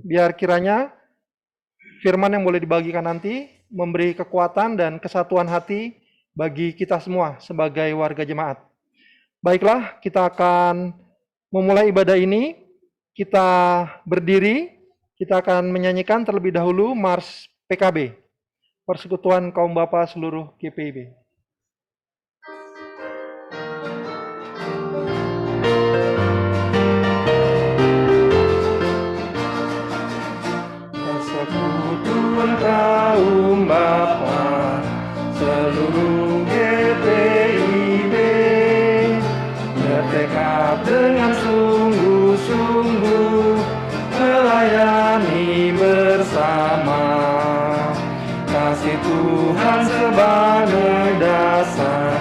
Biar kiranya firman yang boleh dibagikan nanti memberi kekuatan dan kesatuan hati bagi kita semua sebagai warga jemaat. Baiklah, kita akan memulai ibadah ini. Kita berdiri, kita akan menyanyikan terlebih dahulu Mars PKB, Persekutuan Kaum Bapa seluruh GPIB. Persekutuan Kaum Bapa seluruh GPIB bertekad dengan sungguh-sungguh melayani bersama. Kasih Tuhan sebagai dasar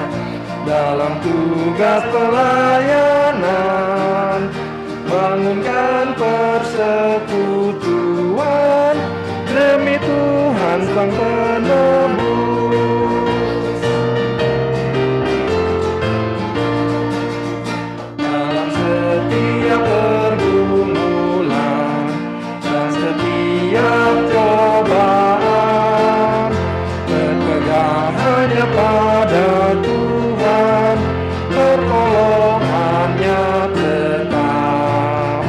dalam tugas pelayanan, bangunkan persekutuan demi Tuhan Sang Penebus. Dalam setiap pergumulan dan setiap cobaan, berpegang hanya pada Tuhan, pertolongannya tetap.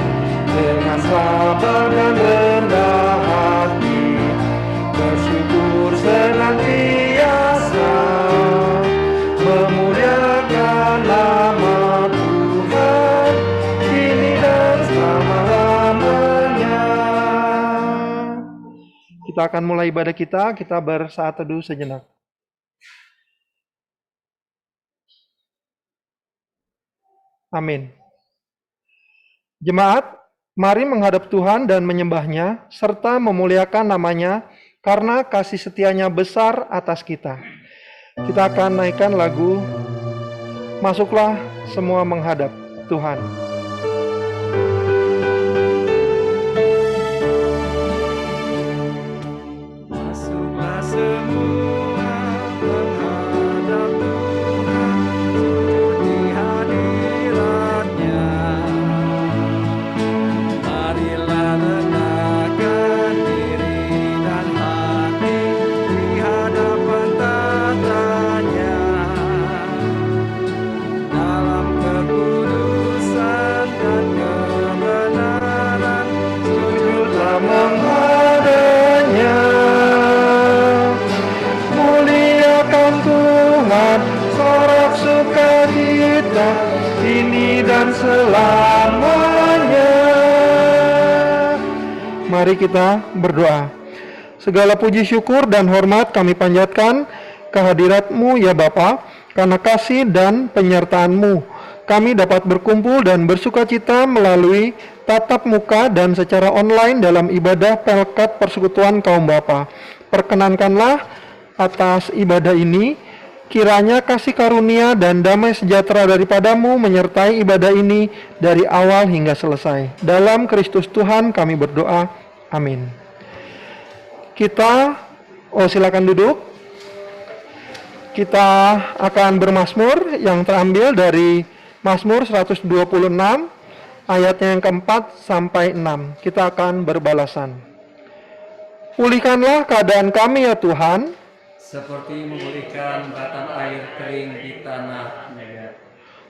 Dengan sabar dan rendah hati, bersyukur senantiasa, memuliakan nama Tuhan kini dan selama-lamanya. Kita akan mulai ibadah kita bersaat teduh sejenak. Amin. Jemaat, mari menghadap Tuhan dan menyembah-Nya, serta memuliakan nama-Nya, karena kasih setia-Nya besar atas kita. Kita akan naikkan lagu Masuklah Semua Menghadap Tuhan. Masuklah semua menghadap Tuhan, sujud di hadirat-Nya. Marilah rendahkan diri dan hati di hadapan tahtanya. Dalam kekudusan dan kebenaran, sujudlah menghadap-Nya. Muliakan Tuhan, sorak sukacita kini dan selamanya. Mari kita berdoa. Segala puji syukur dan hormat kami panjatkan kehadirat-Mu ya Bapa, karena kasih dan penyertaan-Mu kami dapat berkumpul dan bersukacita melalui tatap muka dan secara online dalam ibadah Pelkat Persekutuan Kaum Bapa. Perkenankanlah atas ibadah ini, kiranya kasih karunia dan damai sejahtera daripada-Mu menyertai ibadah ini dari awal hingga selesai. Dalam Kristus Tuhan kami berdoa. Amin. Silakan duduk. Kita akan bermazmur yang terambil dari Mazmur 126 ayatnya yang keempat sampai 6. Kita akan berbalasan. Pulihkanlah keadaan kami ya Tuhan, seperti memulihkan batang air kering di tanah Negev.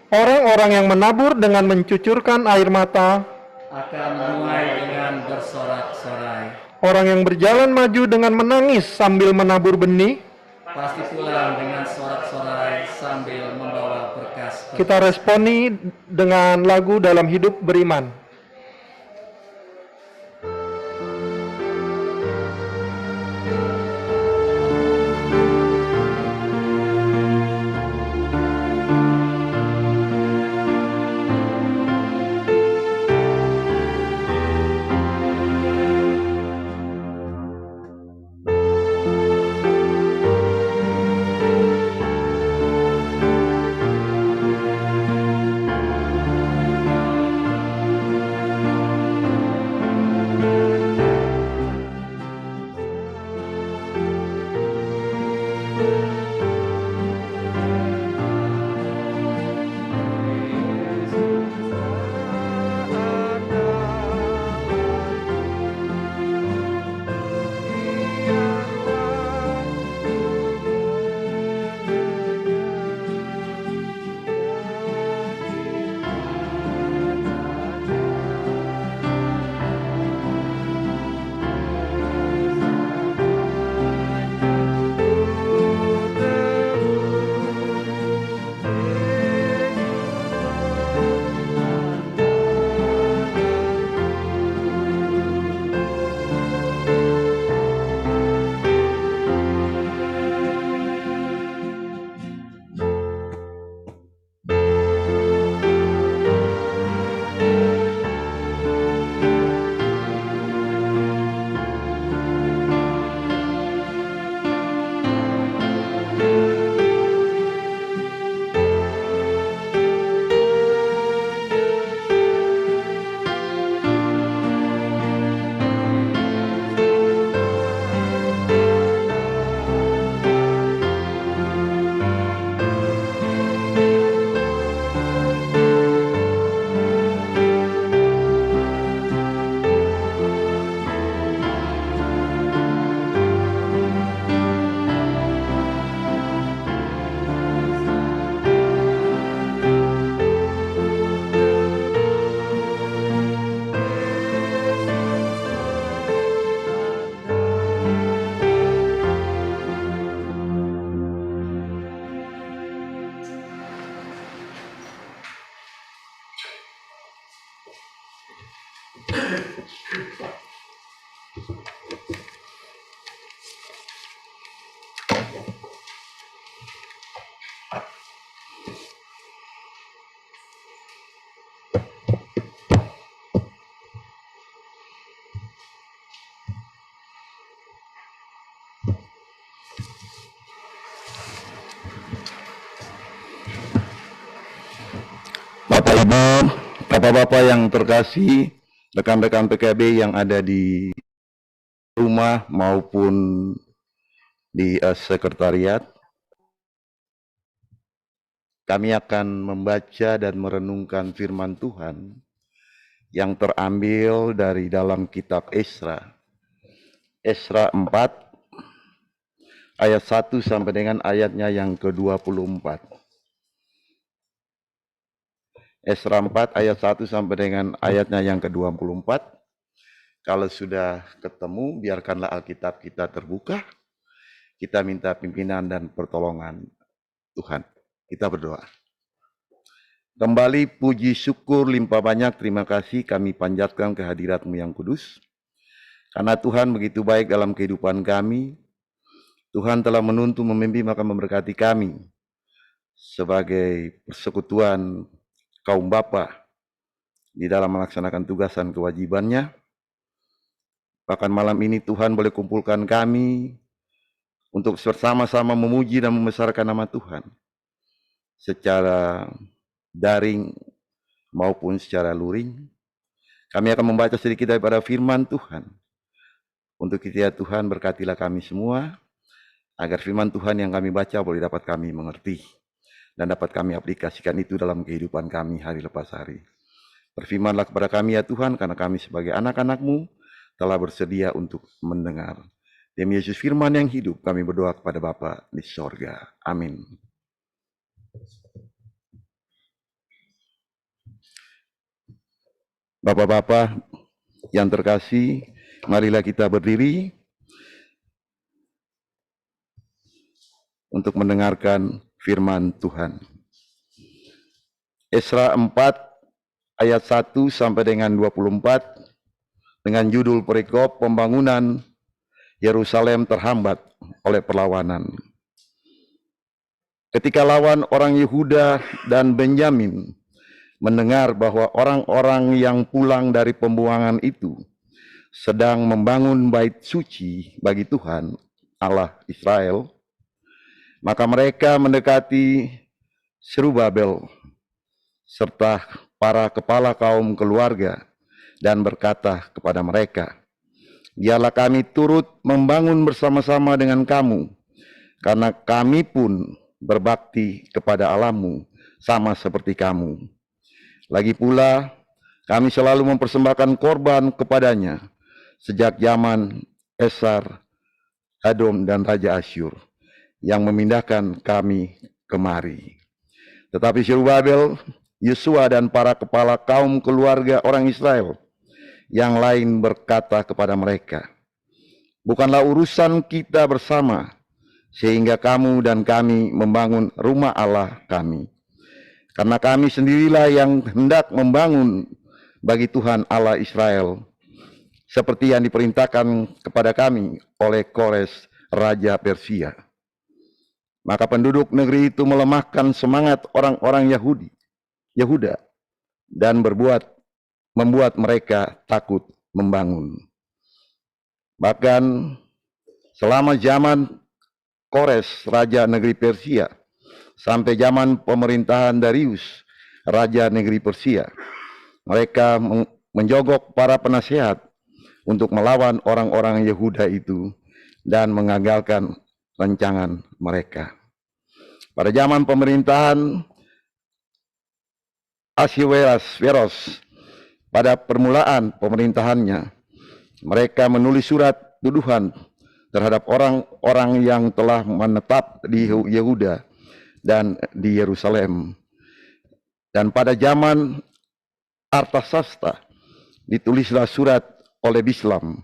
Orang-orang yang menabur dengan mencucurkan air mata akan menuai dengan bersorak-sorai. Orang yang berjalan maju dengan menangis sambil menabur benih pasti pulang dengan sorak-sorai sambil membawa berkas. Kita responi dengan lagu dalam hidup beriman. Ibu, Bapak-Bapak yang terkasih, rekan-rekan PKB yang ada di rumah maupun di sekretariat, kami akan membaca dan merenungkan firman Tuhan yang terambil dari dalam kitab Esra. Esra 4 ayat 1 sampai dengan ayatnya yang ke-24. Esra 4 ayat 1 sampai dengan ayatnya yang ke-24. Kalau sudah ketemu, biarkanlah Alkitab kita terbuka. Kita minta pimpinan dan pertolongan Tuhan. Kita berdoa. Kembali puji syukur limpah banyak terima kasih kami panjatkan kehadirat-Mu yang kudus. Karena Tuhan begitu baik dalam kehidupan kami. Tuhan telah menuntun, memimpin, maka memberkati kami sebagai persekutuan kaum bapa di dalam melaksanakan tugas dan kewajibannya. Bahkan malam ini Tuhan boleh kumpulkan kami untuk bersama-sama memuji dan membesarkan nama Tuhan secara daring maupun secara luring. Kami akan membaca sedikit daripada firman Tuhan. Untuk itu ya Tuhan, berkatilah kami semua, agar firman Tuhan yang kami baca boleh dapat kami mengerti dan dapat kami aplikasikan itu dalam kehidupan kami hari lepas hari. Berfirmanlah kepada kami ya Tuhan, karena kami sebagai anak-anak-Mu telah bersedia untuk mendengar. Demi Yesus firman yang hidup, kami berdoa kepada Bapa di sorga. Amin. Bapak-bapak yang terkasih, marilah kita berdiri untuk mendengarkan firman Tuhan. Esra 4 ayat 1 sampai dengan 24 dengan judul perikop pembangunan Yerusalem terhambat oleh perlawanan. Ketika lawan orang Yehuda dan Benyamin mendengar bahwa orang-orang yang pulang dari pembuangan itu sedang membangun bait suci bagi Tuhan Allah Israel, maka mereka mendekati Serubabel serta para kepala kaum keluarga dan berkata kepada mereka, biarlah kami turut membangun bersama-sama dengan kamu, karena kami pun berbakti kepada Allahmu sama seperti kamu. Lagi pula, kami selalu mempersembahkan korban kepadanya sejak zaman Esar, Hadom, dan Raja Asyur yang memindahkan kami kemari. Tetapi Serubabel, Yosua, dan para kepala kaum keluarga orang Israel yang lain berkata kepada mereka, bukanlah urusan kita bersama, sehingga kamu dan kami membangun rumah Allah kami. Karena kami sendirilah yang hendak membangun bagi Tuhan Allah Israel, seperti yang diperintahkan kepada kami oleh Kores, Raja Persia. Maka penduduk negeri itu melemahkan semangat orang-orang Yehuda, dan membuat mereka takut membangun. Bahkan selama zaman Kores, Raja negeri Persia, sampai zaman pemerintahan Darius, Raja negeri Persia, mereka menjogok para penasehat untuk melawan orang-orang Yehuda itu dan mengagalkan rancangan mereka. Pada zaman pemerintahan Ahasveros, pada permulaan pemerintahannya, mereka menulis surat tuduhan terhadap orang-orang yang telah menetap di Yehuda dan di Yerusalem. Dan pada zaman Artasasta ditulislah surat oleh Bislam,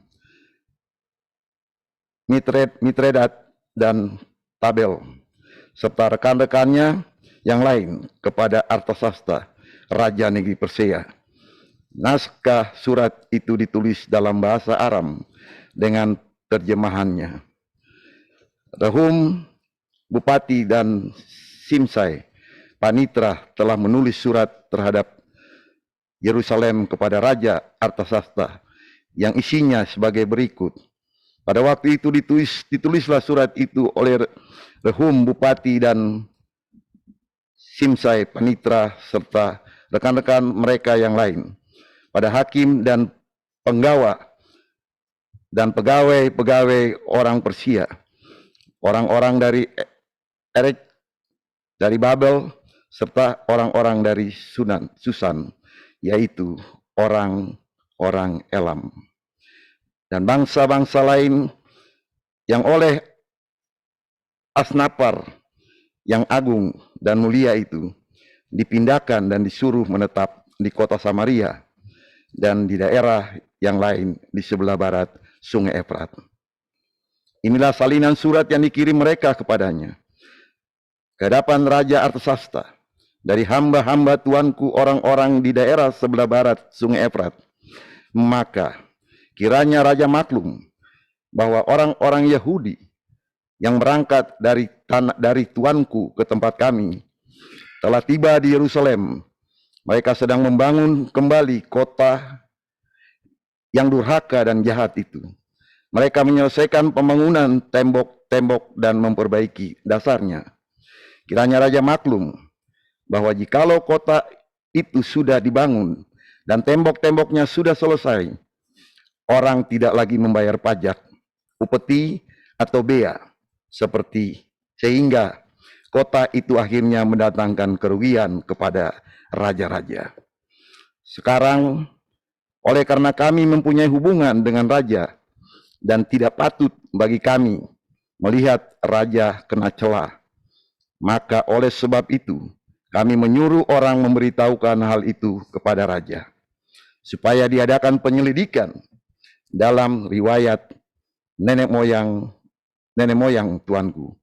Mitredat, dan Tabel serta rekan-rekannya yang lain kepada Artasasta, Raja negeri Persia. Naskah surat itu ditulis dalam bahasa Aram dengan terjemahannya. Rehum, Bupati, dan Simsai, Panitra, telah menulis surat terhadap Yerusalem kepada Raja Artasasta yang isinya sebagai berikut. Pada waktu itu ditulislah surat itu oleh Rehum, Bupati, dan Simsai, Panitra, serta rekan-rekan mereka yang lain, pada hakim dan penggawa dan pegawai-pegawai orang Persia, orang-orang dari Erek, dari Babel, serta orang-orang dari Susan, yaitu orang-orang Elam. Dan bangsa-bangsa lain yang oleh Asnapar yang agung dan mulia itu dipindahkan dan disuruh menetap di kota Samaria dan di daerah yang lain di sebelah barat Sungai Efrat. Inilah salinan surat yang dikirim mereka kepadanya. Ke hadapan Raja Artasasta, dari hamba-hamba tuanku orang-orang di daerah sebelah barat Sungai Efrat. Maka kiranya Raja maklum bahwa orang-orang Yahudi yang berangkat dari tuanku ke tempat kami telah tiba di Yerusalem. Mereka sedang membangun kembali kota yang durhaka dan jahat itu. Mereka menyelesaikan pembangunan tembok-tembok dan memperbaiki dasarnya. Kiranya Raja maklum bahwa jikalau kota itu sudah dibangun dan tembok-temboknya sudah selesai, orang tidak lagi membayar pajak, upeti, atau bea, sehingga kota itu akhirnya mendatangkan kerugian kepada raja-raja. Sekarang, oleh karena kami mempunyai hubungan dengan raja, dan tidak patut bagi kami melihat raja kena celah, maka oleh sebab itu, kami menyuruh orang memberitahukan hal itu kepada raja, supaya diadakan penyelidikan dalam riwayat nenek moyang tuanku.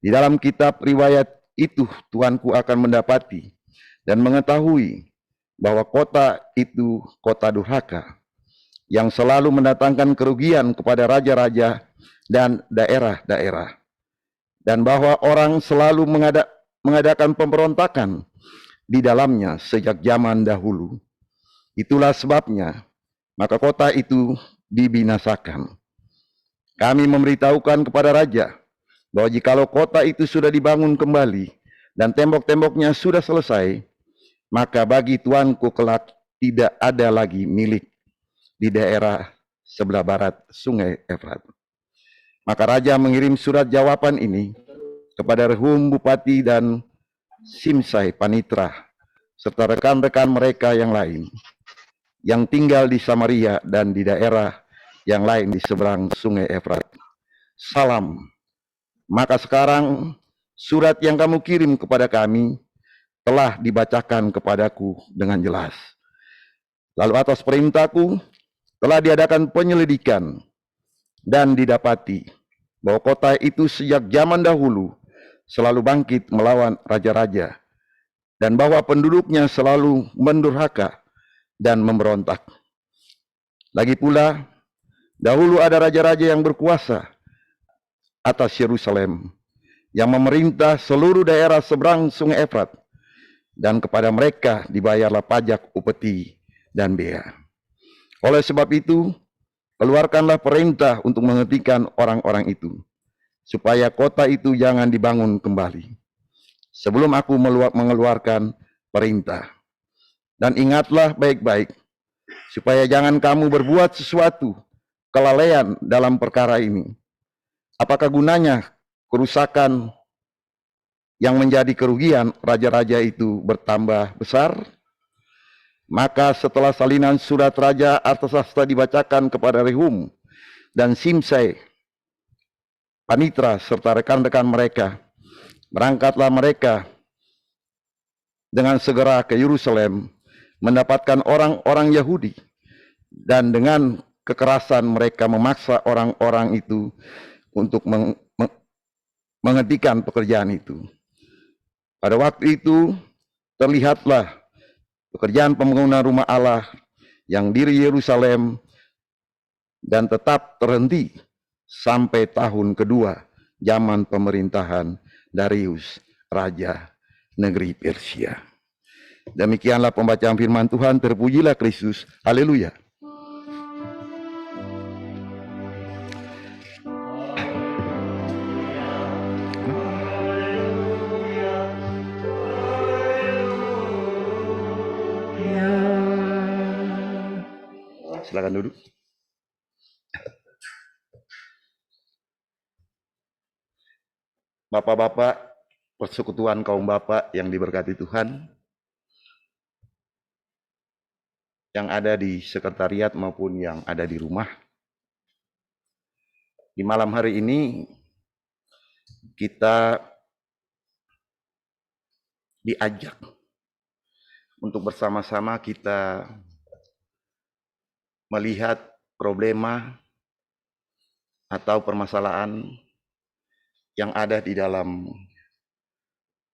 Di dalam kitab riwayat itu tuanku akan mendapati dan mengetahui bahwa kota itu kota durhaka yang selalu mendatangkan kerugian kepada raja-raja dan daerah-daerah, dan bahwa orang selalu mengadakan pemberontakan di dalamnya sejak zaman dahulu. Itulah sebabnya maka kota itu dibinasakan. Kami memberitahukan kepada raja bahwa jikalau kota itu sudah dibangun kembali dan tembok-temboknya sudah selesai, maka bagi tuanku kelak tidak ada lagi milik di daerah sebelah barat Sungai Efrat. Maka raja mengirim surat jawaban ini kepada Rehum Bupati dan Simsai Panitra serta rekan-rekan mereka yang lain yang tinggal di Samaria dan di daerah yang lain di seberang Sungai Efrat. Salam. Maka sekarang surat yang kamu kirim kepada kami telah dibacakan kepadaku dengan jelas. Lalu atas perintahku telah diadakan penyelidikan dan didapati bahwa kota itu sejak zaman dahulu selalu bangkit melawan raja-raja, dan bahwa penduduknya selalu mendurhaka dan memberontak. Lagi pula, dahulu ada raja-raja yang berkuasa atas Yerusalem, yang memerintah seluruh daerah seberang Sungai Efrat, dan kepada mereka dibayarlah pajak, upeti, dan bea. Oleh sebab itu, keluarkanlah perintah untuk menghentikan orang-orang itu, supaya kota itu jangan dibangun kembali, sebelum aku mengeluarkan perintah. Dan ingatlah baik-baik, supaya jangan kamu berbuat sesuatu kelalaian dalam perkara ini. Apakah gunanya kerusakan yang menjadi kerugian raja-raja itu bertambah besar? Maka setelah salinan surat Raja Artasasta dibacakan kepada Rehum dan Simsai Panitra serta rekan-rekan mereka, berangkatlah mereka dengan segera ke Yerusalem mendapatkan orang-orang Yahudi, dan dengan kekerasan mereka memaksa orang-orang itu untuk menghentikan pekerjaan itu. Pada waktu itu terlihatlah pekerjaan pembangunan rumah Allah yang di Yerusalem dan tetap terhenti sampai tahun kedua zaman pemerintahan Darius, Raja negeri Persia. Demikianlah pembacaan firman Tuhan. Terpujilah Kristus. Haleluya. silakan duduk. Bapak-bapak, persekutuan kaum bapak yang diberkati Tuhan, yang ada di sekretariat maupun yang ada di rumah. Di malam hari ini kita diajak untuk bersama-sama kita melihat problema atau permasalahan yang ada di dalam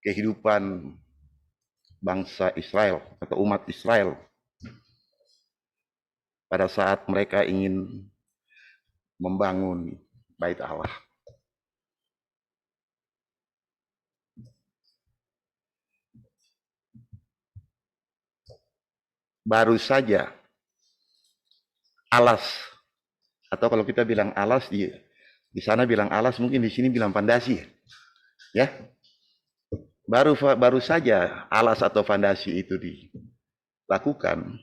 kehidupan bangsa Israel atau umat Israel pada saat mereka ingin membangun bait Allah. Baru saja alas, atau kalau kita bilang alas, di sana bilang alas, mungkin di sini bilang fondasi, ya. Baru saja alas atau fondasi itu dilakukan,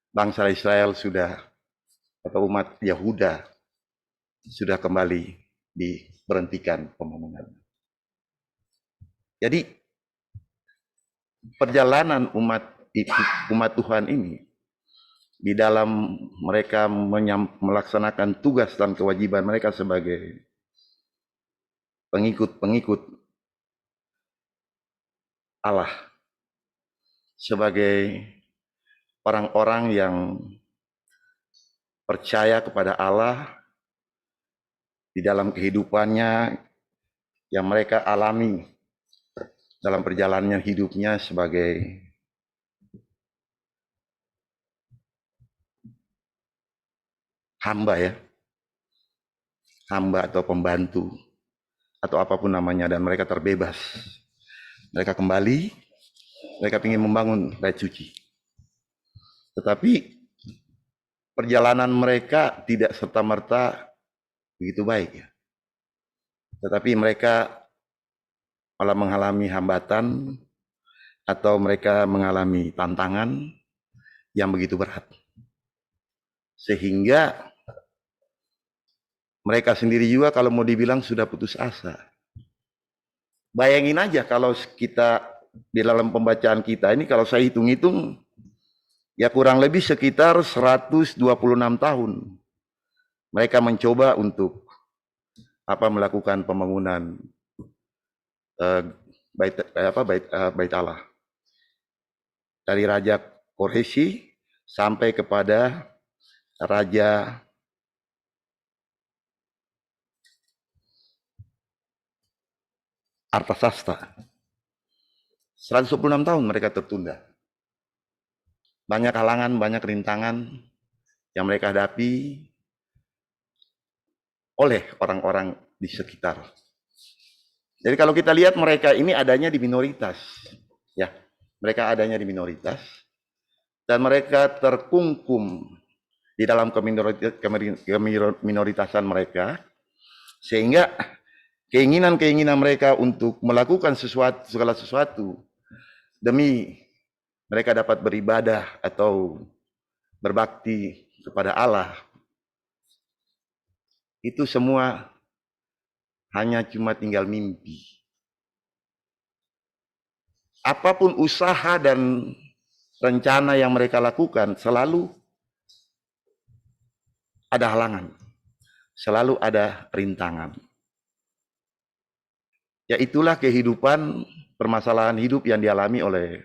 bangsa Israel sudah, atau umat Yahuda sudah kembali diberhentikan pembangunan. Jadi perjalanan umat Tuhan ini di dalam mereka melaksanakan tugas dan kewajiban mereka sebagai pengikut Allah, sebagai orang-orang yang percaya kepada Allah di dalam kehidupannya yang mereka alami dalam perjalanan hidupnya sebagai hamba, ya, hamba atau pembantu atau apapun namanya, dan mereka terbebas. Mereka kembali, mereka ingin membangun bait suci. Tetapi perjalanan mereka tidak serta-merta begitu baik, ya. Tetapi mereka malah mengalami hambatan atau mereka mengalami tantangan yang begitu berat. Sehingga mereka sendiri juga kalau mau dibilang sudah putus asa. Bayangin aja kalau kita di dalam pembacaan kita ini, kalau saya hitung-hitung, ya kurang lebih sekitar 126 tahun mereka mencoba untuk melakukan pembangunan bait Allah. Dari Raja Koreshi sampai kepada Raja Artasasta. 126 tahun mereka tertunda. Banyak halangan, banyak rintangan yang mereka hadapi oleh orang-orang di sekitar. Jadi kalau kita lihat mereka ini adanya di minoritas, ya. Mereka adanya di minoritas dan mereka terkungkum di dalam keminoritasan mereka, sehingga keinginan-keinginan mereka untuk melakukan segala sesuatu demi mereka dapat beribadah atau berbakti kepada Allah, itu semua hanya cuma tinggal mimpi. Apapun usaha dan rencana yang mereka lakukan, selalu ada halangan, selalu ada rintangan. Ya, itulah kehidupan, permasalahan hidup yang dialami oleh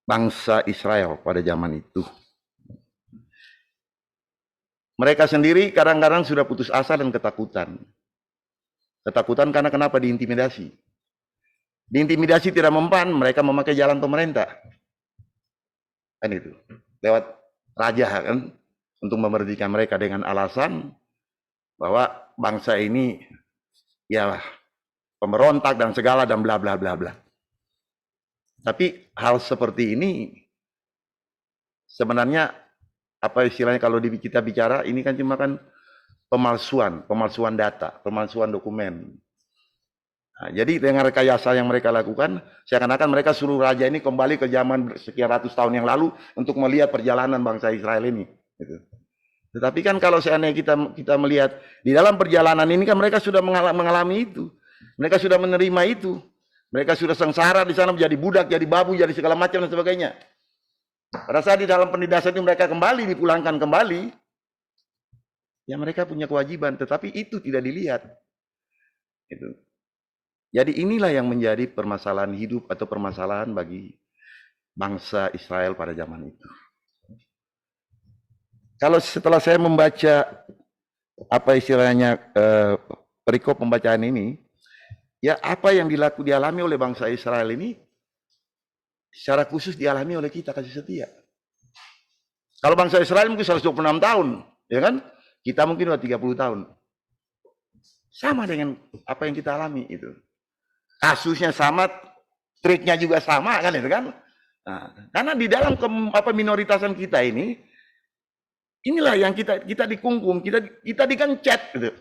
bangsa Israel pada zaman itu. Mereka sendiri kadang-kadang sudah putus asa dan ketakutan. Ketakutan karena kenapa? Diintimidasi. Diintimidasi tidak mempan, mereka memakai jalan pemerintah. Kan itu. Lewat raja, kan, untuk memberhentikan mereka dengan alasan bahwa bangsa ini ya pemberontak dan segala dan bla bla bla bla. Tapi hal seperti ini sebenarnya apa istilahnya kalau kita bicara ini kan cuma kan pemalsuan data, pemalsuan dokumen. Nah, jadi dengan rekayasa yang mereka lakukan, seakan-akan mereka suruh raja ini kembali ke zaman sekian ratus tahun yang lalu untuk melihat perjalanan bangsa Israel ini. Gitu. Tetapi kan kalau seandainya kita melihat di dalam perjalanan ini kan mereka sudah mengalami itu, mereka sudah menerima itu, mereka sudah sengsara di sana menjadi budak, jadi babu, jadi segala macam dan sebagainya. Pada saat di dalam penindasan itu mereka kembali dipulangkan kembali, ya mereka punya kewajiban, tetapi itu tidak dilihat. Gitu. Jadi inilah yang menjadi permasalahan hidup atau permasalahan bagi bangsa Israel pada zaman itu. Kalau setelah saya membaca apa istilahnya perikop pembacaan ini, ya apa yang dialami oleh bangsa Israel ini secara khusus dialami oleh kita kasih setia. Kalau bangsa Israel mungkin 126 tahun, ya kan? Kita mungkin udah 30 tahun. Sama dengan apa yang kita alami itu. Kasusnya sama, triknya juga sama kan itu kan. Nah, karena di dalam minoritasan kita ini, inilah yang kita dikungkum, kita digencet gitu.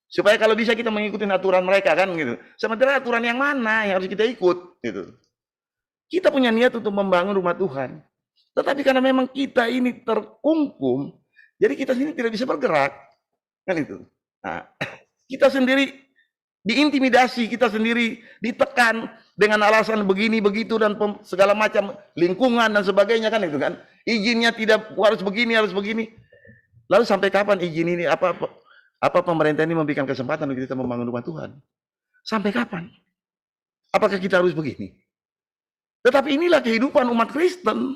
Supaya kalau bisa kita mengikuti aturan mereka kan gitu. Sementara aturan yang mana yang harus kita ikut gitu. Kita punya niat untuk membangun rumah Tuhan. Tetapi karena memang kita ini terkungkum, jadi kita sendiri tidak bisa bergerak. Kan itu. Nah, kita sendiri diintimidasi, kita sendiri ditekan dengan alasan begini begitu dan segala macam lingkungan dan sebagainya kan itu kan. Izinnya tidak harus begini. Lalu sampai kapan izin ini apa pemerintah ini memberikan kesempatan untuk kita membangun rumah Tuhan? Sampai kapan? Apakah kita harus begini? Tetapi inilah kehidupan umat Kristen.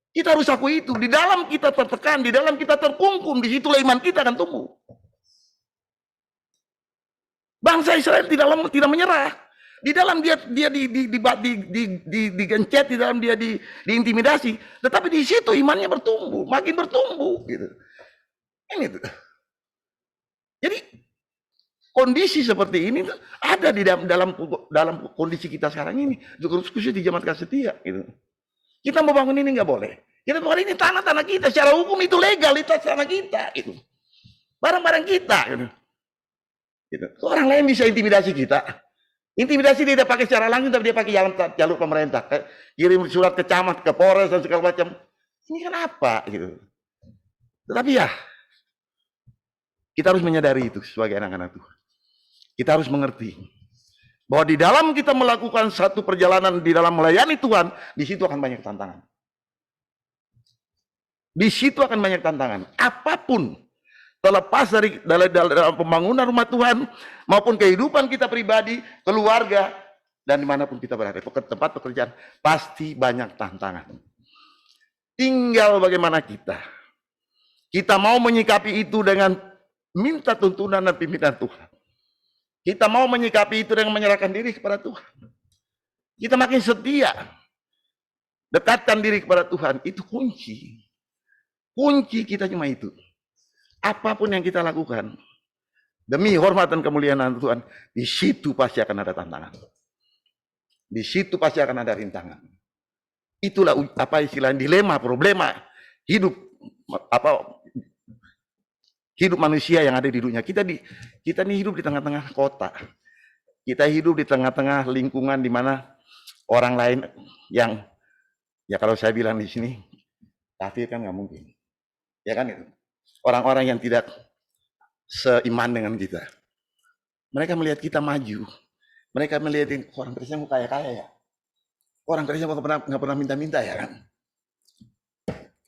Kita harus akui itu. Di dalam kita tertekan, di dalam kita terkungkum, di situlah iman kita akan tumbuh. Bangsa Israel tidak menyerah. Di dalam dia digencet, di dalam dia diintimidasi, tetapi di situ imannya bertumbuh, makin bertumbuh gitu. Ini tuh. Jadi kondisi seperti ini ada di dalam kondisi kita sekarang ini, khususnya di jemaat kasih setia gitu. Kita mau bangun ini nggak boleh. Kita bangun ini tanah kita, secara hukum itu legalitas tanah kita gitu. Barang-barang kita gitu. Gitu. Orang lain bisa intimidasi kita. Intimidasi tidak pakai secara langsung, tapi dia pakai jalur pemerintah. Kirim surat ke camat, ke Polres dan segala macam. Ini kan apa gitu. Tetapi ya, kita harus menyadari itu sebagai anak-anak Tuhan. Kita harus mengerti bahwa di dalam kita melakukan satu perjalanan di dalam melayani Tuhan, di situ akan banyak tantangan. Di situ akan banyak tantangan. Apapun terlepas dari dalam pembangunan rumah Tuhan maupun kehidupan kita pribadi, keluarga, dan dimanapun kita berada, tempat pekerjaan, pasti banyak tantangan. Tinggal bagaimana kita mau menyikapi itu dengan minta tuntunan dan pimpinan Tuhan. Kita mau menyikapi itu dengan menyerahkan diri kepada Tuhan. Kita makin setia, dekatkan diri kepada Tuhan, itu kunci. Kunci kita cuma itu. Apapun yang kita lakukan, demi hormat dan kemuliaan Tuhan, di situ pasti akan ada tantangan. Di situ pasti akan ada rintangan. Itulah apa istilah dilema, problema hidup hidup manusia yang ada di dunia. Kita ini hidup di tengah-tengah kota. Kita hidup di tengah-tengah lingkungan di mana orang lain yang, ya kalau saya bilang di sini, kafir kan nggak mungkin. Ya kan itu. Orang-orang yang tidak seiman dengan kita. Mereka melihat kita maju. Mereka melihat orang Kristen kok kaya-kaya ya. Orang Kristen kok nggak pernah minta-minta ya kan.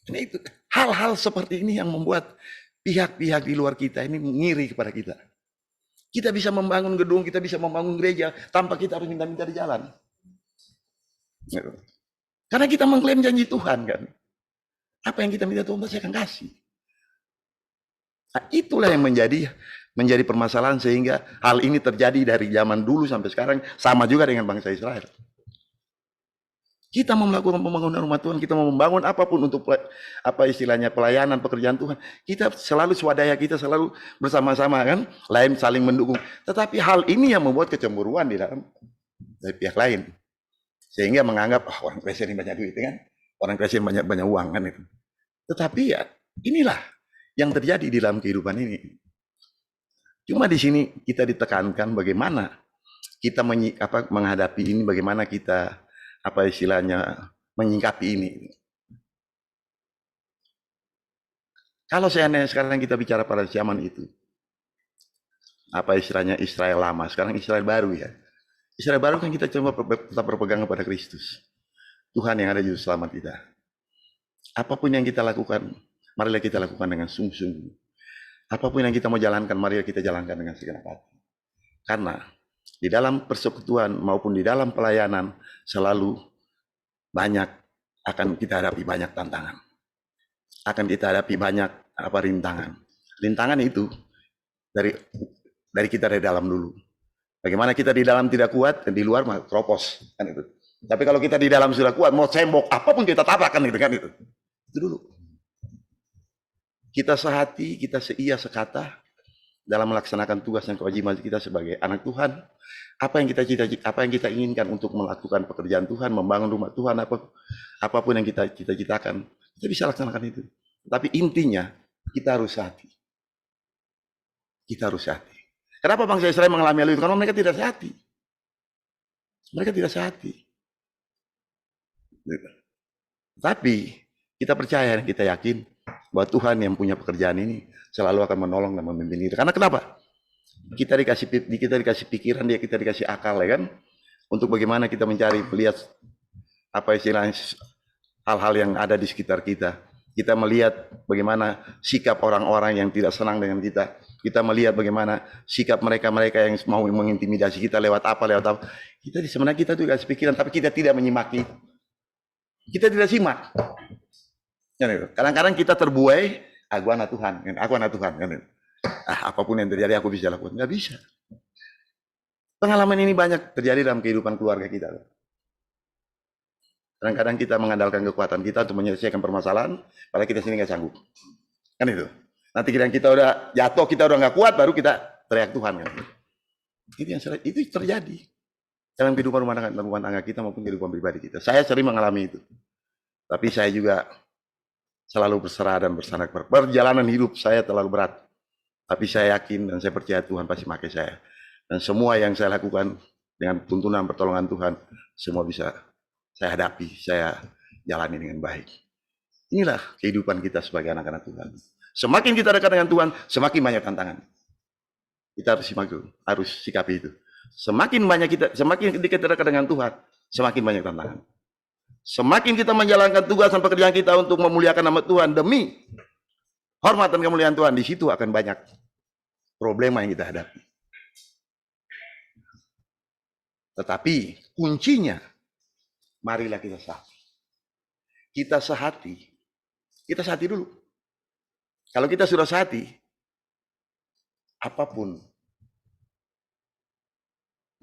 Ini itu hal-hal seperti ini yang membuat pihak-pihak di luar kita ini ngiri kepada kita. Kita bisa membangun gedung, kita bisa membangun gereja tanpa kita harus minta-minta di jalan. Karena kita mengklaim janji Tuhan kan. Apa yang kita minta Tuhan pasti akan kasih. Nah, itulah yang menjadi permasalahan sehingga hal ini terjadi dari zaman dulu sampai sekarang, sama juga dengan bangsa Israel. Kita mau melakukan pembangunan rumah Tuhan, kita mau membangun apapun untuk apa istilahnya pelayanan pekerjaan Tuhan, kita selalu swadaya, kita selalu bersama-sama kan, lain saling mendukung. Tetapi hal ini yang membuat kecemburuan di dalam dari pihak lain, sehingga menganggap orang Kristen ini banyak duit kan, orang Kristen banyak uang kan itu. Tetapi ya inilah yang terjadi di dalam kehidupan ini. Cuma di sini kita ditekankan bagaimana kita menghadapi ini, bagaimana kita menyingkapi ini. Kalau seandainya sekarang kita bicara pada zaman itu, Israel lama, sekarang Israel baru ya. Israel baru kan kita coba tetap berpegang kepada Kristus. Tuhan yang ada juru selamat kita. Apapun yang kita lakukan, marilah kita lakukan dengan sungguh-sungguh. Apapun yang kita mau jalankan, marilah kita jalankan dengan segenap hati. Karena di dalam persekutuan maupun di dalam pelayanan selalu akan kita hadapi banyak tantangan. Akan kita hadapi banyak rintangan. Rintangan itu dari kita dari dalam dulu. Bagaimana kita di dalam tidak kuat, dan di luar mah keropos kan itu. Tapi kalau kita di dalam sudah kuat, mau sembok apapun kita tabrakan gitu kan itu. Itu dulu. Kita sehati, kita seia sekata dalam melaksanakan tugas dan kewajiban kita sebagai anak Tuhan. Apa yang kita inginkan untuk melakukan pekerjaan Tuhan, membangun rumah Tuhan, apapun yang kita cita-citakan, kita bisa laksanakan itu. Tapi intinya kita harus hati. Kita harus hati. Kenapa bangsa Israel mengalami hal itu? Karena mereka tidak sehati. Mereka tidak sehati. Tapi kita percaya, kita yakin bahwa Tuhan yang punya pekerjaan ini selalu akan menolong dan memimpin kita. Karena kenapa? Kita dikasih pikiran, kita dikasih akal, ya kan? Untuk bagaimana kita melihat hal-hal yang ada di sekitar kita. Kita melihat bagaimana sikap orang-orang yang tidak senang dengan kita. Kita melihat bagaimana sikap mereka-mereka yang mau mengintimidasi kita lewat apa. Sebenarnya kita tuh dikasih pikiran, tapi kita tidak menyimaki. Kita tidak simak. Kadang-kadang kita terbuai, aku anak Tuhan. Apapun yang terjadi aku bisa lakukan. Nggak bisa. Pengalaman ini banyak terjadi dalam kehidupan keluarga kita. Kadang-kadang kita mengandalkan kekuatan kita untuk menyelesaikan permasalahan, padahal kita sini nggak sanggup. Kan itu. Nanti kita udah jatuh, kita udah nggak kuat, baru kita teriak Tuhan. Kan? Itu terjadi dalam kehidupan rumah tangga kita maupun kehidupan pribadi kita. Saya sering mengalami itu. Tapi saya juga selalu berserah dan bersandar. Perjalanan hidup saya terlalu berat. Tapi saya yakin dan saya percaya Tuhan pasti pakai saya. Dan semua yang saya lakukan dengan tuntunan pertolongan Tuhan, semua bisa saya hadapi, saya jalani dengan baik. Inilah kehidupan kita sebagai anak-anak Tuhan. Semakin kita dekat dengan Tuhan, semakin banyak tantangan. Kita harus sikapi itu. Semakin kita dekat dengan Tuhan, semakin banyak tantangan. Semakin kita menjalankan tugas dan pekerjaan kita untuk memuliakan nama Tuhan demi hormat dan kemuliaan Tuhan, di situ akan banyak problema yang kita hadapi. Tetapi kuncinya, marilah kita sehati. Kita sehati dulu. Kalau kita sudah sehati, apapun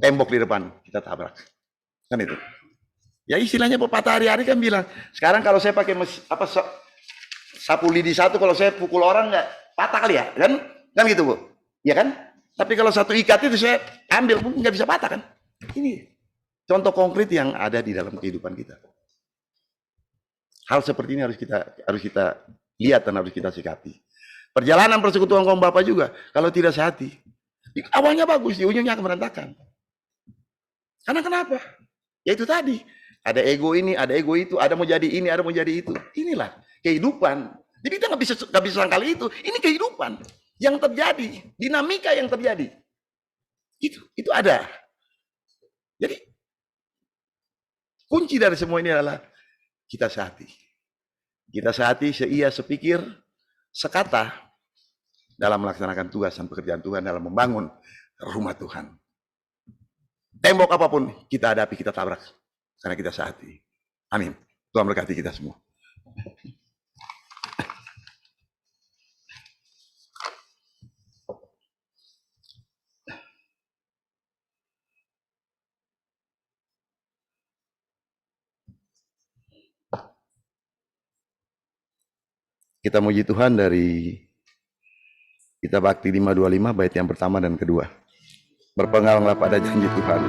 tembok di depan kita tabrak. Kan itu. Ya istilahnya pepatah hari-hari kan bilang, sekarang kalau saya pakai sapu lidi satu, kalau saya pukul orang nggak patah kali ya, kan? Kan gitu Bu, ya kan? Tapi kalau satu ikat itu saya ambil pun nggak bisa patah kan? Ini contoh konkret yang ada di dalam kehidupan kita. Hal seperti ini harus kita lihat dan harus kita sikapi. Perjalanan persekutuan kaum Bapa juga, kalau tidak sehati, awalnya bagus, di ujungnya akan berantakan. Karena kenapa? Ya itu tadi, ada ego ini, ada ego itu, ada mau jadi ini, ada mau jadi itu. Inilah kehidupan. Jadi kita nggak bisa sangkal itu. Ini kehidupan yang terjadi, dinamika yang terjadi. Itu ada. Jadi kunci dari semua ini adalah kita sehati. Kita sehati, seia, sepikir, sekata dalam melaksanakan tugas dan pekerjaan Tuhan, dalam membangun rumah Tuhan. Tembok apapun kita hadapi, kita tabrak. Karena kita sehati. Amin. Tuhan berkati kita semua. Kita muji Tuhan dari Kitab Bakti 525 bait yang pertama dan kedua. Berpeganglah pada janji Tuhan.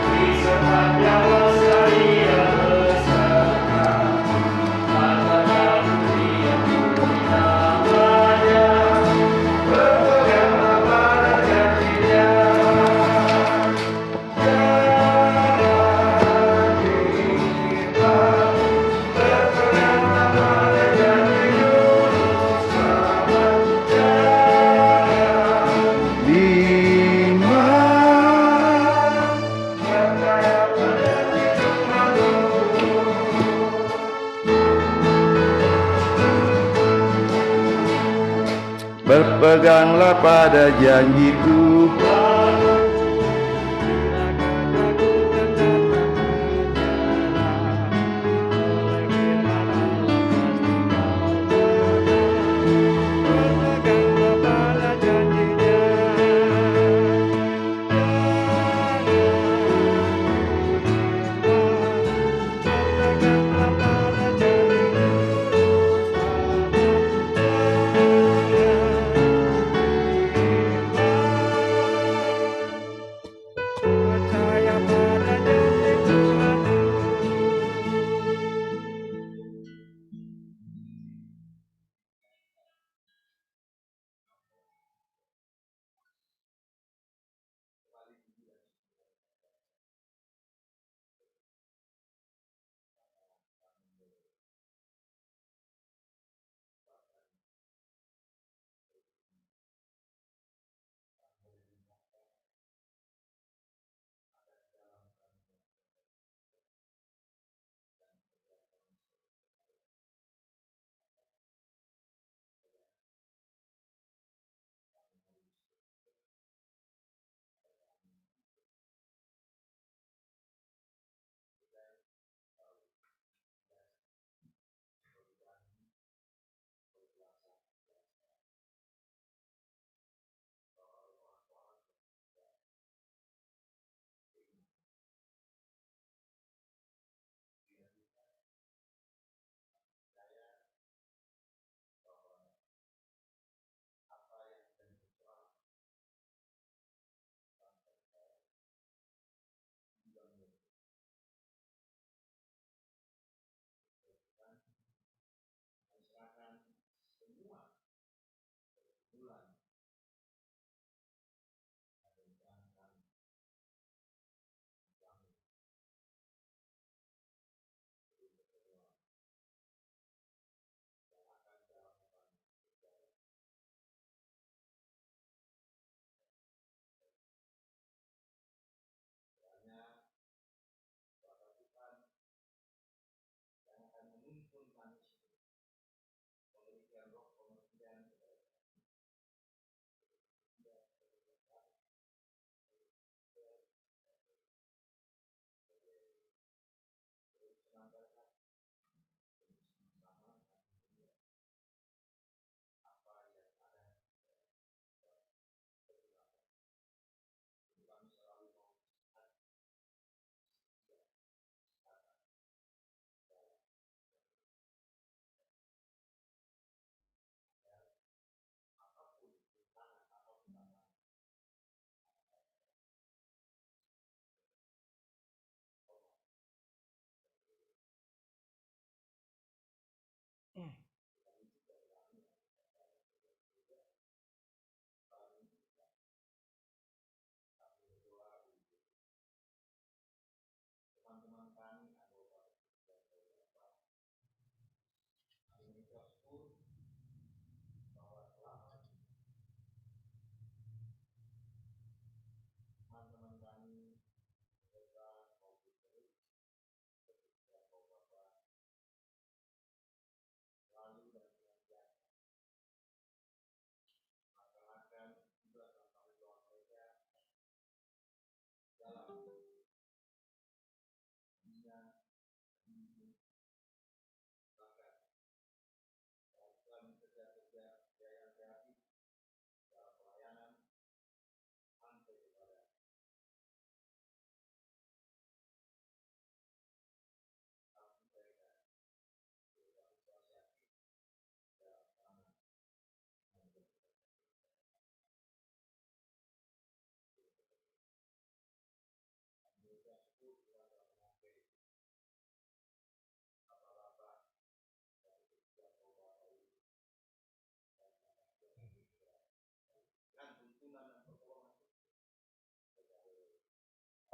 Di sepanjang masa Berpeganglah pada janji Tuhan.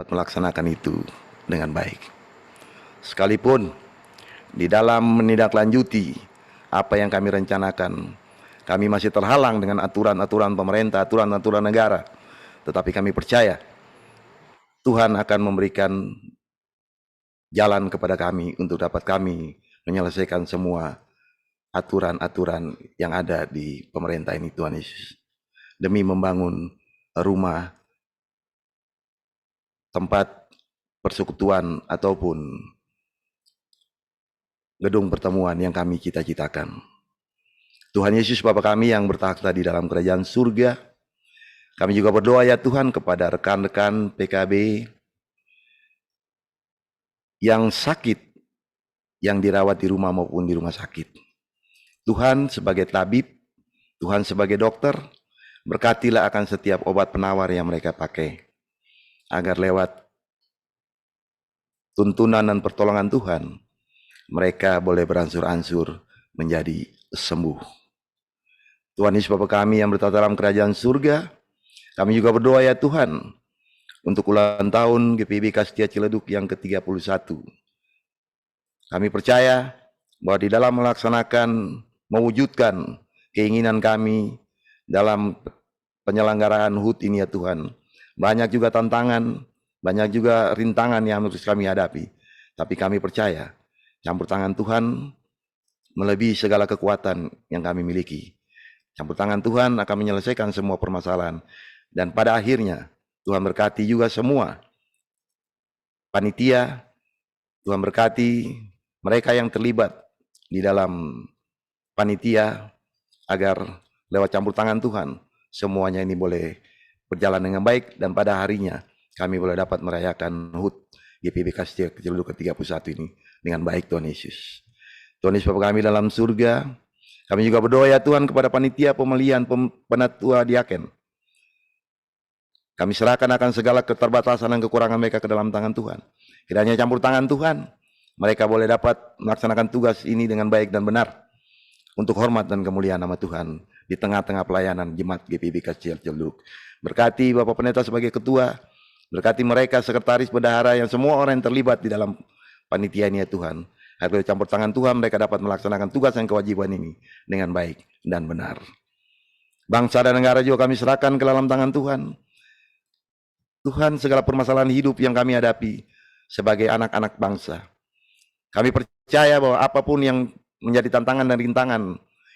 Melaksanakan itu dengan baik. Sekalipun di dalam menindaklanjuti apa yang kami rencanakan, kami masih terhalang dengan aturan-aturan pemerintah, aturan-aturan negara. Tetapi kami percaya Tuhan akan memberikan jalan kepada kami untuk dapat kami menyelesaikan semua aturan-aturan yang ada di pemerintah ini, Tuhan Yesus. demi membangun rumah, tempat persekutuan ataupun gedung pertemuan yang kami cita-citakan. Tuhan Yesus Bapa kami yang bertakhta di dalam kerajaan surga, kami juga berdoa ya Tuhan kepada rekan-rekan PKB yang sakit, yang dirawat di rumah maupun di rumah sakit. Tuhan sebagai tabib, Tuhan sebagai dokter, berkatilah akan setiap obat penawar yang mereka pakai, agar lewat tuntunan dan pertolongan Tuhan, mereka boleh beransur-ansur menjadi sembuh. Tuhan Yesus Bapa kami yang bertata dalam kerajaan surga, kami juga berdoa ya Tuhan, untuk ulang tahun GPIB Kastia Ciledug yang ke-31. Kami percaya bahwa di dalam melaksanakan, mewujudkan keinginan kami dalam penyelenggaraan HUT ini ya Tuhan, banyak juga tantangan, banyak juga rintangan yang harus kami hadapi. Tapi kami percaya, campur tangan Tuhan melebihi segala kekuatan yang kami miliki. Campur tangan Tuhan akan menyelesaikan semua permasalahan. Dan pada akhirnya, Tuhan berkati juga semua panitia, Tuhan berkati mereka yang terlibat di dalam panitia, agar lewat campur tangan Tuhan, semuanya ini boleh berjalan dengan baik, dan pada harinya kami boleh dapat merayakan HUT GPIB Kastia Ciledug ke-31 ini dengan baik Tuhan Yesus. Tuhan Yesus Bapa kami dalam surga, kami juga berdoa ya Tuhan kepada panitia pemilihan penatua diaken. Kami serahkan akan segala keterbatasan dan kekurangan mereka ke dalam tangan Tuhan. Kiranya campur tangan Tuhan, mereka boleh dapat melaksanakan tugas ini dengan baik dan benar, untuk hormat dan kemuliaan nama Tuhan di tengah-tengah pelayanan Jemaat GPIB Kastia Ciledug. Berkati Bapak Pendeta sebagai ketua, berkati mereka sekretaris, bendahara, yang semua orang yang terlibat di dalam panitia ini ya Tuhan. Agar campur tangan Tuhan mereka dapat melaksanakan tugas dan kewajiban ini dengan baik dan benar. Bangsa dan negara juga kami serahkan ke dalam tangan Tuhan. Tuhan, segala permasalahan hidup yang kami hadapi sebagai anak-anak bangsa, kami percaya bahwa apapun yang menjadi tantangan dan rintangan,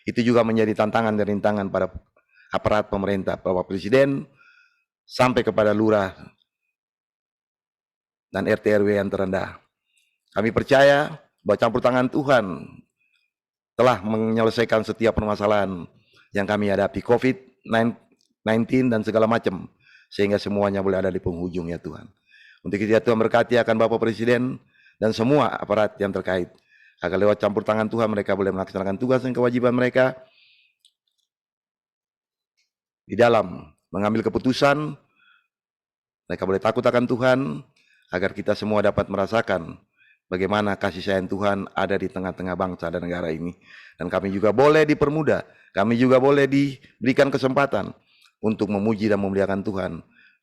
itu juga menjadi tantangan dan rintangan pada aparat pemerintah, Bapak Presiden, sampai kepada lurah dan RT RW yang terendah. Kami percaya bahwa campur tangan Tuhan telah menyelesaikan setiap permasalahan yang kami hadapi, COVID-19 dan segala macam, sehingga semuanya boleh ada di penghujung ya Tuhan. Untuk itu ya Tuhan berkati akan Bapak Presiden dan semua aparat yang terkait, agar lewat campur tangan Tuhan mereka boleh melaksanakan tugas dan kewajiban mereka di dalam mengambil keputusan. Mereka boleh takut akan Tuhan, agar kita semua dapat merasakan bagaimana kasih sayang Tuhan ada di tengah-tengah bangsa dan negara ini. Dan kami juga boleh dipermudah, kami juga boleh diberikan kesempatan untuk memuji dan memuliakan Tuhan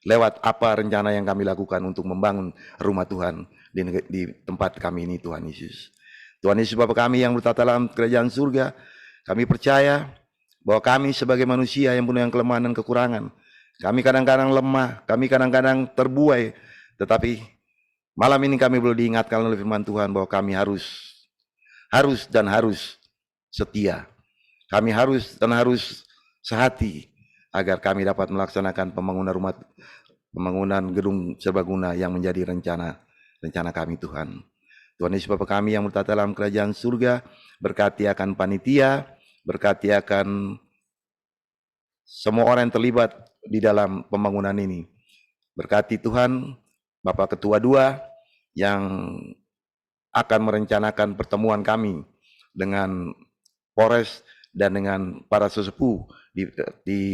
lewat apa rencana yang kami lakukan untuk membangun rumah Tuhan di tempat kami ini Tuhan Yesus. Tuhan Yesus Bapa kami yang bertata dalam kerajaan surga, kami percaya bahwa kami sebagai manusia yang punya kelemahan dan kekurangan, kami kadang-kadang lemah, kami kadang-kadang terbuai, tetapi malam ini kami boleh diingatkan oleh firman Tuhan bahwa kami harus setia. Kami harus sehati, agar kami dapat melaksanakan pembangunan gedung serbaguna yang menjadi rencana kami Tuhan. Tuhan Yesus Bapa kami yang bertata dalam kerajaan surga, berkati akan panitia, berkati akan semua orang yang terlibat di dalam pembangunan ini. Berkati Tuhan Bapak Ketua 2 yang akan merencanakan pertemuan kami dengan Polres dan dengan para sesepuh di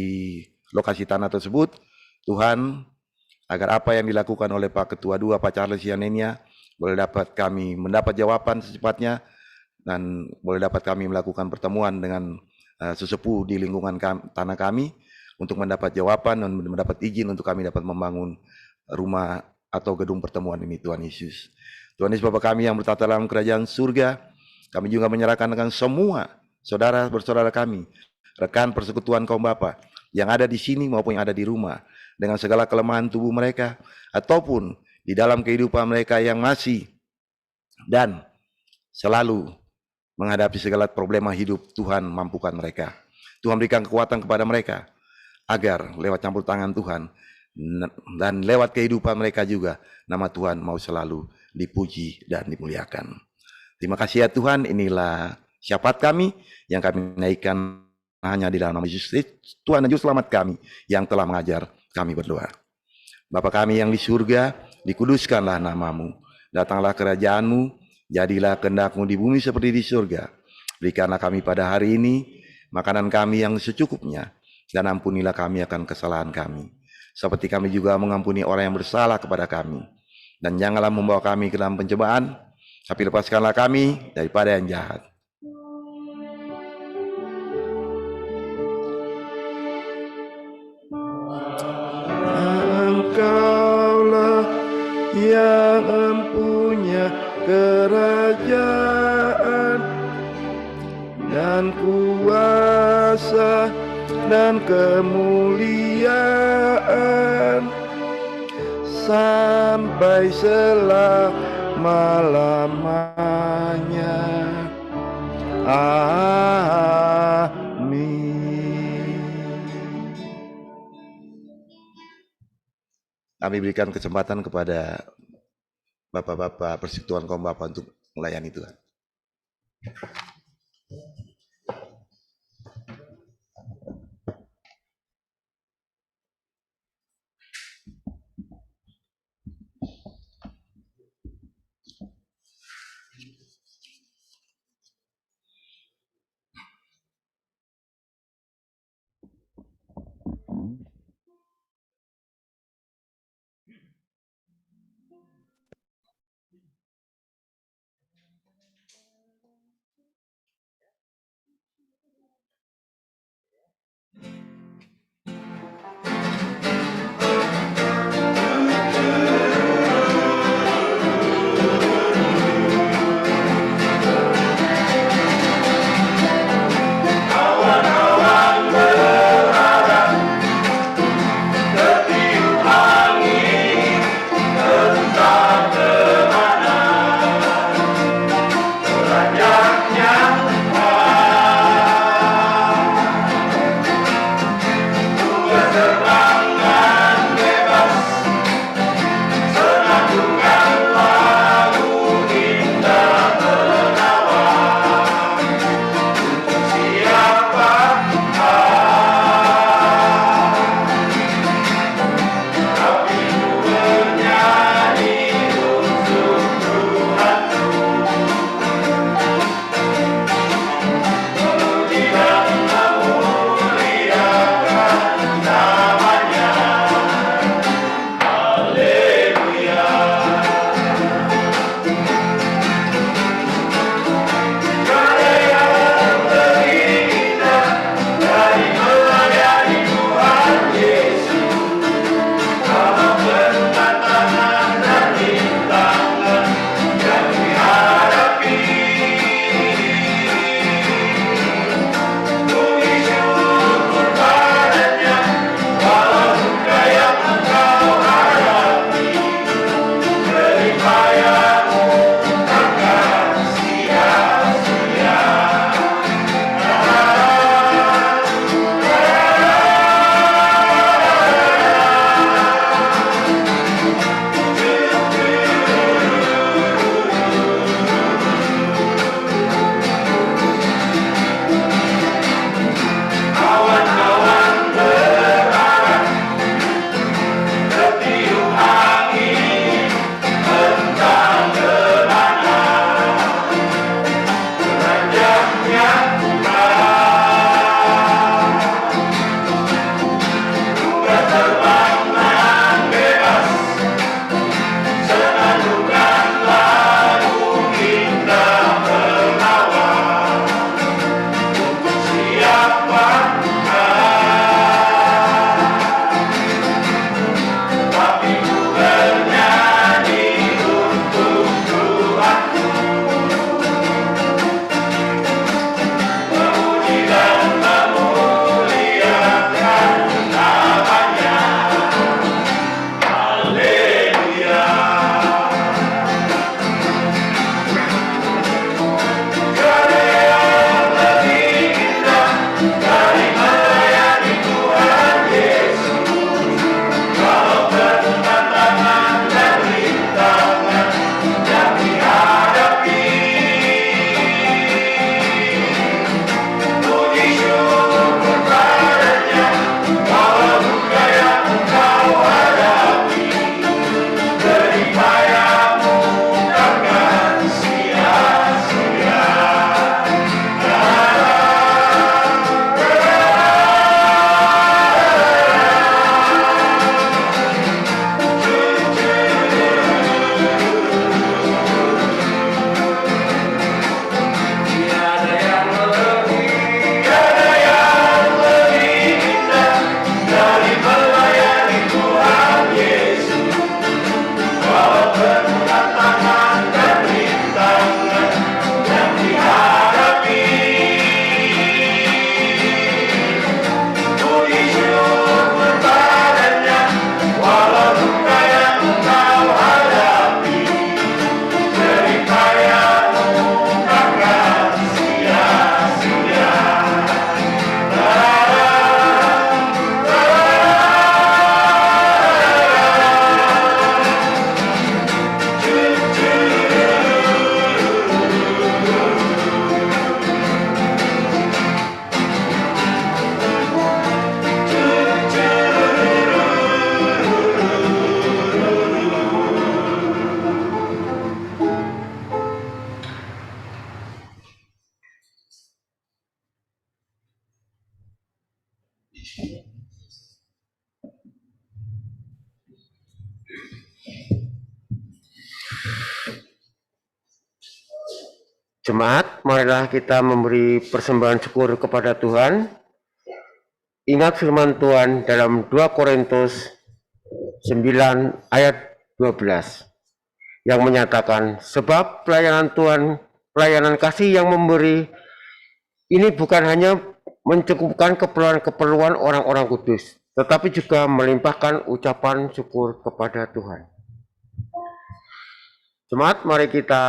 lokasi tanah tersebut. Tuhan, agar apa yang dilakukan oleh Pak Ketua 2, Pak Charles Yanenia, boleh dapat kami mendapat jawaban secepatnya, dan boleh dapat kami melakukan pertemuan dengan sesepuh di lingkungan tanah kami untuk mendapat jawaban dan mendapat izin untuk kami dapat membangun rumah atau gedung pertemuan ini Tuhan Yesus. Tuhan Yesus Bapa kami yang bertata dalam kerajaan surga, kami juga menyerahkan dengan semua saudara bersaudara kami, rekan persekutuan kaum Bapa yang ada di sini maupun yang ada di rumah, dengan segala kelemahan tubuh mereka ataupun di dalam kehidupan mereka yang masih dan selalu menghadapi segala problema hidup. Tuhan mampukan mereka, Tuhan berikan kekuatan kepada mereka, agar lewat campur tangan Tuhan dan lewat kehidupan mereka juga nama Tuhan mau selalu dipuji dan dimuliakan. Terima kasih ya Tuhan, inilah syafaat kami yang kami naikkan hanya di dalam nama Yesus, Tuhan dan Juru Selamat kami yang telah mengajar kami berdoa. Bapa kami yang di surga, dikuduskanlah namamu, datanglah kerajaanmu, jadilah kehendak-Mu di bumi seperti di surga. Berikanlah kami pada hari ini makanan kami yang secukupnya, dan ampunilah kami akan kesalahan kami, seperti kami juga mengampuni orang yang bersalah kepada kami. Dan janganlah membawa kami ke dalam pencobaan, tapi lepaskanlah kami daripada yang jahat. Engkaulah yang empunya kerajaan dan kuasa dan kemuliaan sampai selama-lamanya. Amin. Kami berikan kesempatan kepada Bapak-Bapak Persekutuan kaum Bapak untuk melayani Tuhan. Jemaat, marilah kita memberi persembahan syukur kepada Tuhan. Ingat firman Tuhan dalam 2 Korintus 9 ayat 12 yang menyatakan, sebab pelayanan Tuhan, pelayanan kasih yang memberi ini bukan hanya mencukupkan keperluan orang-orang kudus, tetapi juga melimpahkan ucapan syukur kepada Tuhan. Jemaat, mari kita,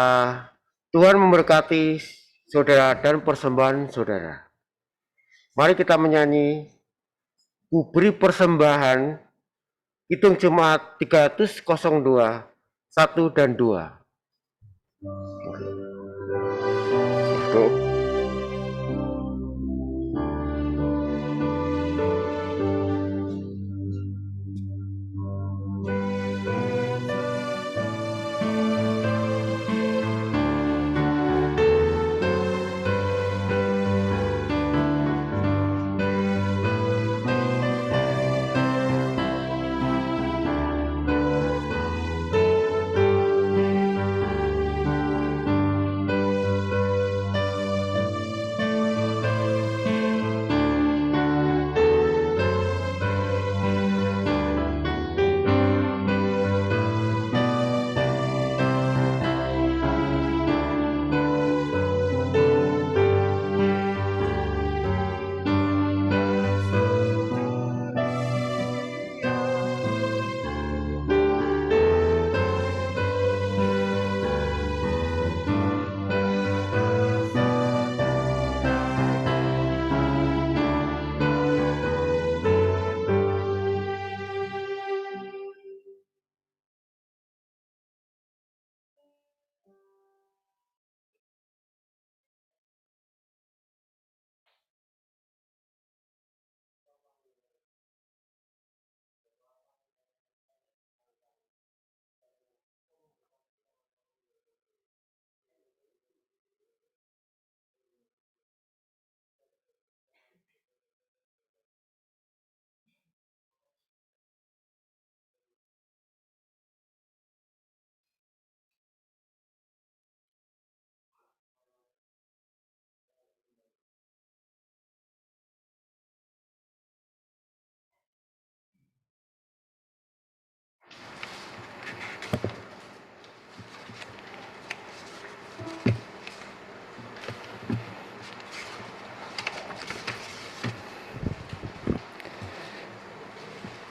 Tuhan memberkati saudara dan persembahan saudara. Mari kita menyanyi, ku beri persembahan, hitung jemaat 302, 1 dan 2.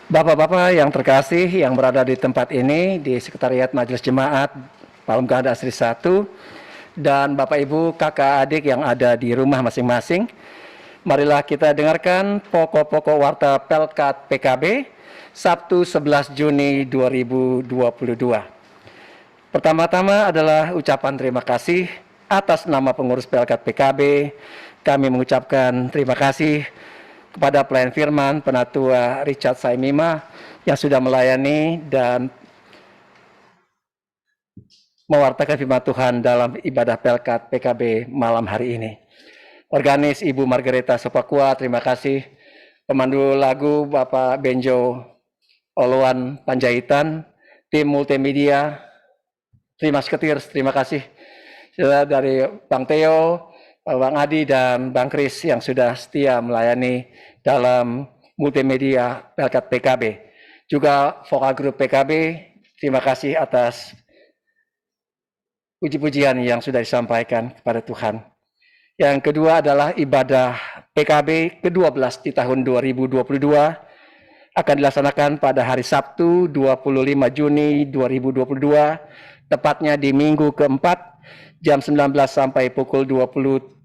Bapak-bapak yang terkasih yang berada di tempat ini, di Sekretariat Majelis Jemaat Palem Gahada Asri 1, dan Bapak Ibu kakak adik yang ada di rumah masing-masing, marilah kita dengarkan pokok-pokok warta Pelkat PKB Sabtu 11 Juni 2022. Pertama-tama adalah ucapan terima kasih atas nama pengurus Pelkat PKB. Kami mengucapkan terima kasih kepada pelayan firman Penatua Richard Saimima yang sudah melayani dan mewartakan firman Tuhan dalam ibadah Pelkat PKB malam hari ini. Organis Ibu Margareta Sopakua, terima kasih. Pemandu lagu Bapak Benjo Oluan Panjaitan, tim multimedia, terima kasih. Dari Bang Theo, Bang Adi dan Bang Kris yang sudah setia melayani dalam multimedia Pelkat PKB. Juga vokal grup PKB, terima kasih atas puji-pujian yang sudah disampaikan kepada Tuhan. Yang kedua adalah ibadah PKB ke-12 di tahun 2022 akan dilaksanakan pada hari Sabtu 25 Juni 2022, tepatnya di minggu keempat jam 19 sampai pukul 20,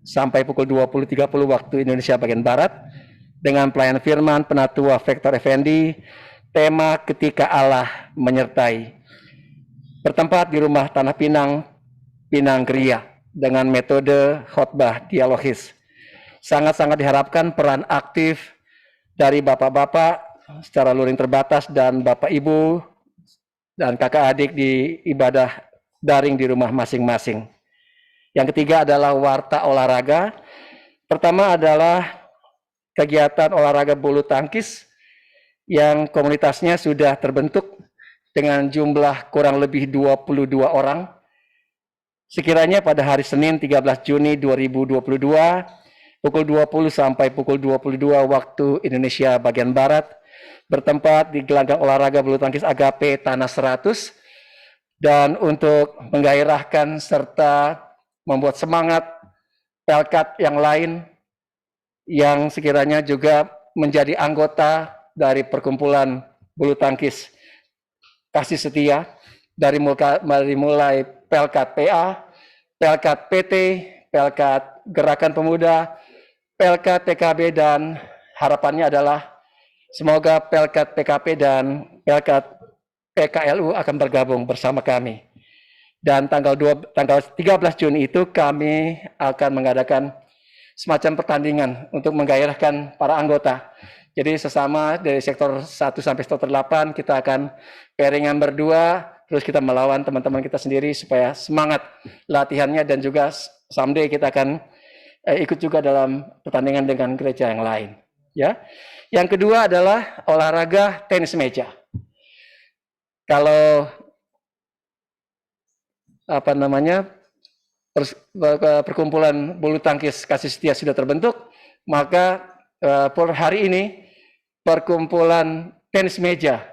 sampai pukul 20.30 waktu Indonesia bagian Barat, dengan pelayan firman Penatua Victor Effendi, tema ketika Allah menyertai. Bertempat di rumah Tanah Pinang, Pinang Geria, dengan metode khotbah dialogis. Sangat-sangat diharapkan peran aktif dari bapak-bapak secara luring terbatas dan bapak ibu dan kakak adik di ibadah daring di rumah masing-masing. Yang ketiga adalah warta olahraga. Pertama adalah kegiatan olahraga bulu tangkis yang komunitasnya sudah terbentuk dengan jumlah kurang lebih 22 orang Sekiranya pada hari Senin 13 Juni 2022 pukul 20 sampai pukul 22 waktu Indonesia bagian Barat bertempat di gelanggang olahraga bulu tangkis Agape Tanah 100, dan untuk menggairahkan serta membuat semangat pelkat yang lain yang sekiranya juga menjadi anggota dari perkumpulan bulu tangkis kasih setia, dari mulai pelkat PA, pelkat PT, pelkat Gerakan Pemuda, pelkat PKB, dan harapannya adalah semoga pelkat PKP dan pelkat PKLU akan bergabung bersama kami. Dan tanggal 13 Juni itu kami akan mengadakan semacam pertandingan untuk menggairahkan para anggota. Jadi sesama dari sektor 1 sampai sektor 8 kita akan pairingan berdua, terus kita melawan teman-teman kita sendiri supaya semangat latihannya, dan juga someday kita akan ikut juga dalam pertandingan dengan gereja yang lain. Ya. Yang kedua adalah olahraga tenis meja. Kalau perkumpulan bulu tangkis kasih setia sudah terbentuk, maka per hari ini perkumpulan tenis meja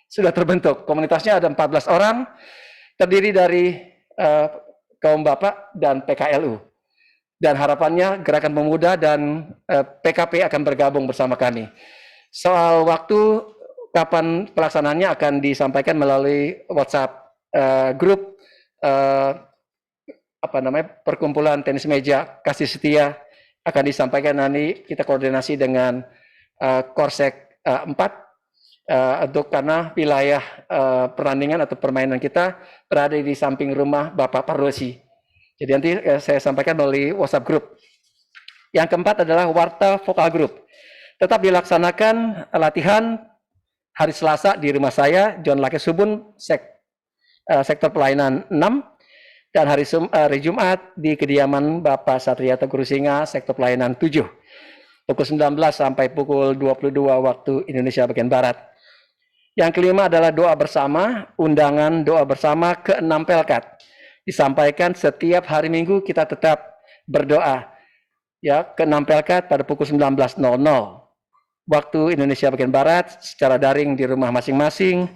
sudah terbentuk. Komunitasnya ada 14 orang, terdiri dari kaum bapak dan PKLU. Dan harapannya Gerakan Pemuda dan PKP akan bergabung bersama kami. Soal waktu kapan pelaksanaannya akan disampaikan melalui WhatsApp grup perkumpulan tenis meja kasih setia, akan disampaikan nanti. Kita koordinasi dengan Korsek 4 untuk karena wilayah pertandingan atau permainan kita berada di samping rumah Bapak Pardosi. Jadi nanti saya sampaikan melalui WhatsApp group. Yang keempat adalah Warta Vokal Group. Tetap dilaksanakan latihan hari Selasa di rumah saya, John Lake Subun, sektor pelayanan 6, dan hari Jumat di kediaman Bapak Satria Teguh Singa, sektor pelayanan 7, pukul 19 sampai pukul 22 waktu Indonesia bagian Barat. Yang kelima adalah doa bersama, undangan doa bersama ke-6 pelkat. Disampaikan setiap hari Minggu kita tetap berdoa. Ya, ke-6 pelkat pada pukul 19.00 waktu Indonesia bagian Barat secara daring di rumah masing-masing,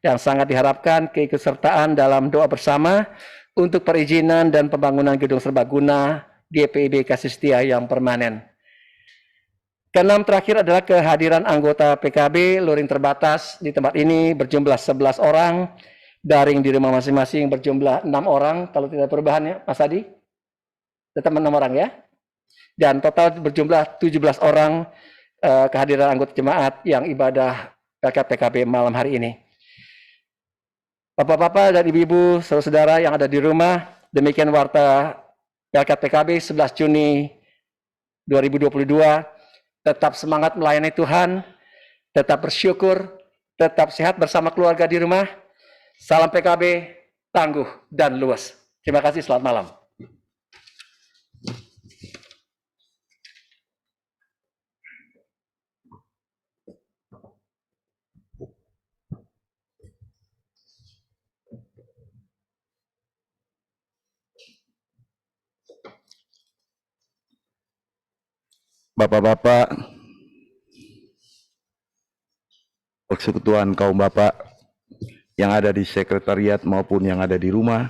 dan sangat diharapkan keikutsertaan dalam doa bersama untuk perizinan dan pembangunan gedung serbaguna GPIB Kasih Setia yang permanen. Keenam terakhir adalah kehadiran anggota PKB luring terbatas di tempat ini berjumlah 11 orang, daring di rumah masing-masing berjumlah 6 orang, kalau tidak perubahan ya Mas Adi, tetap 6 orang ya, dan total berjumlah 17 orang kehadiran anggota jemaat yang ibadah PKB malam hari ini. Bapak-bapak dan ibu-ibu, saudara-saudara yang ada di rumah, demikian warta PKB 11 Juni 2022. Tetap semangat melayani Tuhan, tetap bersyukur, tetap sehat bersama keluarga di rumah. Salam PKB, tangguh dan luas. Terima kasih, selamat malam. Bapak-bapak, persekutuan kaum bapak yang ada di sekretariat maupun yang ada di rumah,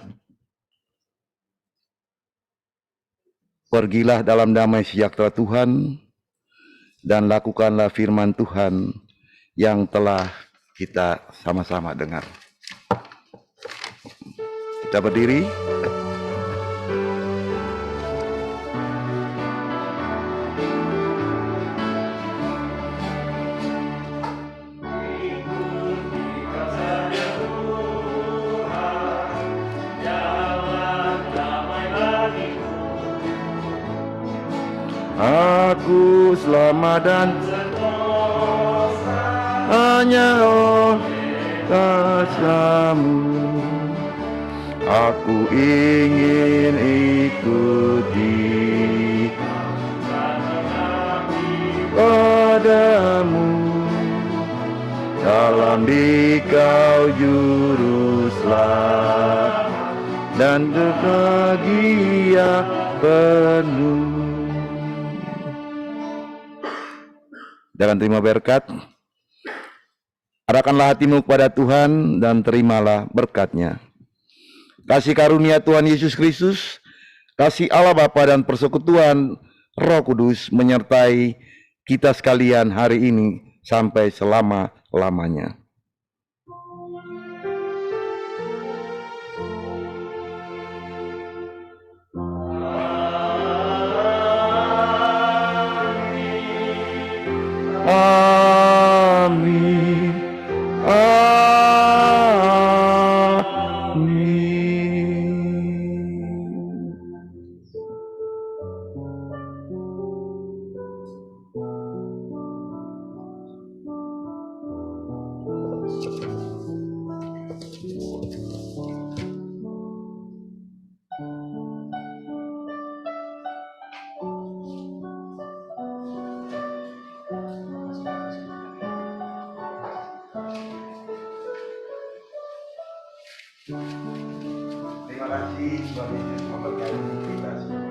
pergilah dalam damai sejahtera Tuhan dan lakukanlah firman Tuhan yang telah kita sama-sama dengar. Kita berdiri. Aku selamat dan hanya kasih-Mu. Aku ingin ikuti padamu dalam Dikau juru selamat. dan bahagia penuh. Jangan terima berkat. Arahkanlah hatimu kepada Tuhan dan terimalah berkat-Nya. Kasih karunia Tuhan Yesus Kristus, kasih Allah Bapa dan persekutuan Roh Kudus menyertai kita sekalian hari ini sampai selama-lamanya. Amin. Amin. Terima kasih Tuhan Yesus memberkati kita semua.